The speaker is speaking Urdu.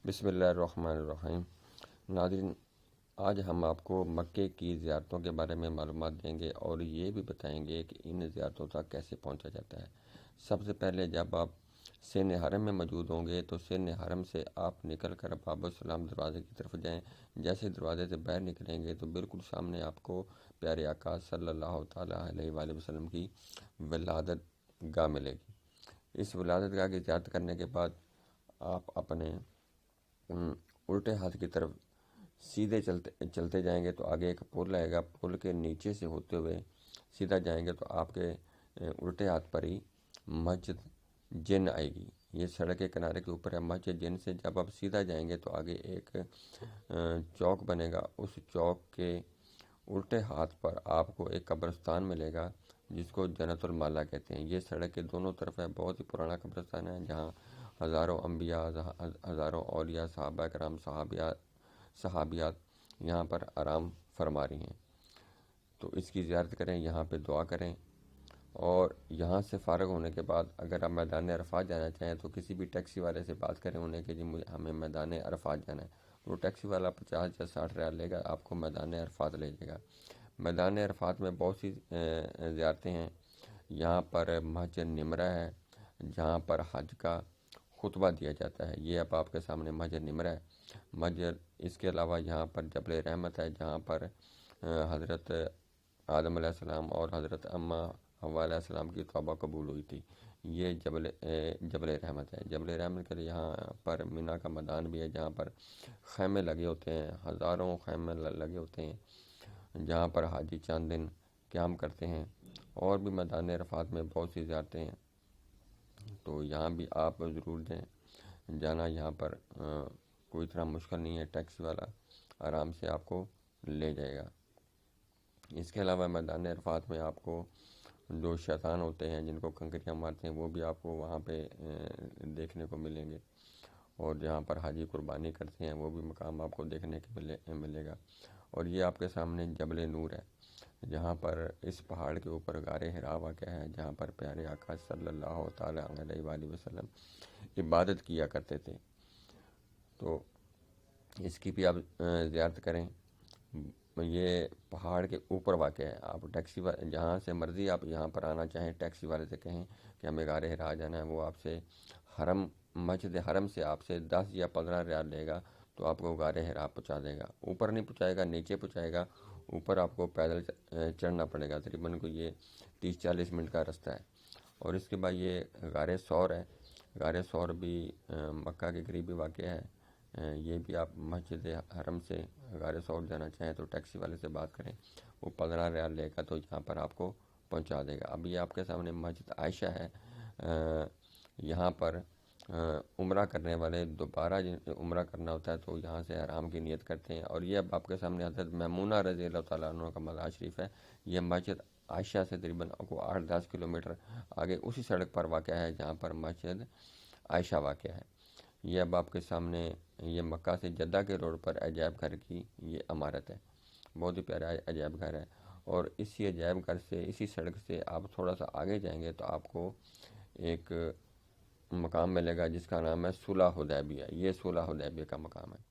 بسم اللہ الرحمن الرحیم۔ ناظرین، آج ہم آپ کو مکے کی زیارتوں کے بارے میں معلومات دیں گے اور یہ بھی بتائیں گے کہ ان زیارتوں تک کیسے پہنچا جاتا ہے۔ سب سے پہلے جب آپ سن حرم میں موجود ہوں گے تو سن حرم سے آپ نکل کر باب السلام دروازے کی طرف جائیں۔ جیسے دروازے سے باہر نکلیں گے تو بالکل سامنے آپ کو پیارے آقا صلی اللہ تعالیٰ علیہ وآلہ وسلم کی ولادت گاہ ملے گی۔ اس ولادت گاہ کی زیارت کرنے کے بعد آپ اپنے الٹے ہاتھ کی طرف سیدھے چلتے جائیں گے تو آگے ایک پل آئے گا، پل کے نیچے سے ہوتے ہوئے سیدھا جائیں گے تو آپ کے الٹے ہاتھ پر ہی مسجد جن آئے گی۔ یہ سڑک کے کنارے کے اوپر ہے مسجد جن سے جب آپ سیدھا جائیں گے تو آگے ایک چوک بنے گا، اس چوک کے الٹے ہاتھ پر آپ کو ایک قبرستان ملے گا جس کو جنت المالا کہتے ہیں۔ یہ سڑک کے دونوں طرف ہے، بہت ہی پرانا قبرستان ہے جہاں ہزاروں انبیاء، ہزاروں اولیاء، صحابہ کرام، صحابیات یہاں پر آرام فرما رہی ہیں۔ تو اس کی زیارت کریں، یہاں پہ دعا کریں، اور یہاں سے فارغ ہونے کے بعد اگر آپ میدان عرفات جانا چاہیں تو کسی بھی ٹیکسی والے سے بات کریں انہیں کہ جی ہمیں میدان عرفات جانا ہے، تو وہ ٹیکسی والا 50 یا 60 ریال لے گا، آپ کو میدان عرفات لے جائے گا۔ میدان عرفات میں بہت سی زیارتیں ہیں۔ یہاں پر مسجد نمرہ ہے جہاں پر حج کا خطبہ دیا جاتا ہے، یہ اب آپ کے سامنے مسجد نمرہ ہے۔ مسجد اس کے علاوہ یہاں پر جبل رحمت ہے جہاں پر حضرت آدم علیہ السلام اور حضرت اماں حوا علیہ السلام کی توبہ قبول ہوئی تھی، یہ جبل رحمت ہے۔ جبل رحمت کے لیے یہاں پر مینا کا میدان بھی ہے جہاں پر خیمے لگے ہوتے ہیں، ہزاروں خیمے لگے ہوتے ہیں جہاں پر حاجی چند دن قیام کرتے ہیں۔ اور بھی میدان عرفات میں بہت سی زیارتیں ہیں، تو یہاں بھی آپ ضرور دیں جانا۔ یہاں پر کوئی طرح مشکل نہیں ہے، ٹیکسی والا آرام سے آپ کو لے جائے گا۔ اس کے علاوہ میدان عرفات میں آپ کو جو شیطان ہوتے ہیں جن کو کنکریاں مارتے ہیں وہ بھی آپ کو وہاں پہ دیکھنے کو ملیں گے، اور جہاں پر حاجی قربانی کرتے ہیں وہ بھی مقام آپ کو دیکھنے کے ملے گا۔ اور یہ آپ کے سامنے جبل نور ہے جہاں پر اس پہاڑ کے اوپر غار حرا واقع ہے جہاں پر پیارے آقا صلی اللہ تعالیٰ علیہ وآلہ وسلم عبادت کیا کرتے تھے، تو اس کی بھی آپ زیارت کریں۔ یہ پہاڑ کے اوپر واقع ہے، آپ ٹیکسی جہاں سے مرضی آپ یہاں پر آنا چاہیں ٹیکسی والے سے کہیں کہ ہمیں غار حرا جانا ہے، وہ آپ سے مسجد حرم سے آپ سے 10 یا 15 ریال لے گا تو آپ کو غار حرا پہنچا دے گا۔ اوپر نہیں پہنچائے گا، نیچے پہنچائے گا۔ اوپر آپ کو پیدل چڑھنا پڑے گا، تقریباً کو یہ 30-40 منٹ کا رستہ ہے۔ اور اس کے بعد یہ غار ثور ہے۔ غار ثور بھی مکہ کے قریب ہی واقع ہے۔ یہ بھی آپ مسجد حرم سے غار ثور جانا چاہیں تو ٹیکسی والے سے بات کریں، وہ 15 ریال لے گا تو یہاں پر آپ کو پہنچا دے گا۔ اب یہ آپ کے سامنے مسجد عائشہ ہے، یہاں پر عمرہ کرنے والے دوبارہ عمرہ کرنا ہوتا ہے تو یہاں سے احرام کی نیت کرتے ہیں۔ اور یہ اب آپ کے سامنے حضرت میمونہ رضی اللہ تعالیٰ عنہ کا مزار شریف ہے۔ یہ مسجد عائشہ سے تقریباً 8-10 کلومیٹر آگے اسی سڑک پر واقع ہے جہاں پر مسجد عائشہ واقع ہے۔ یہ اب آپ کے سامنے یہ مکہ سے جدہ کے روڈ پر عجائب گھر کی یہ عمارت ہے، بہت ہی پیارا عجائب گھر ہے۔ اور اسی عجائب گھر سے اسی سڑک سے آپ تھوڑا سا آگے جائیں گے تو آپ کو ایک مقام ملے گا جس کا نام ہے صلح حدیبیہ۔ یہ صلح حدیبیہ کا مقام ہے۔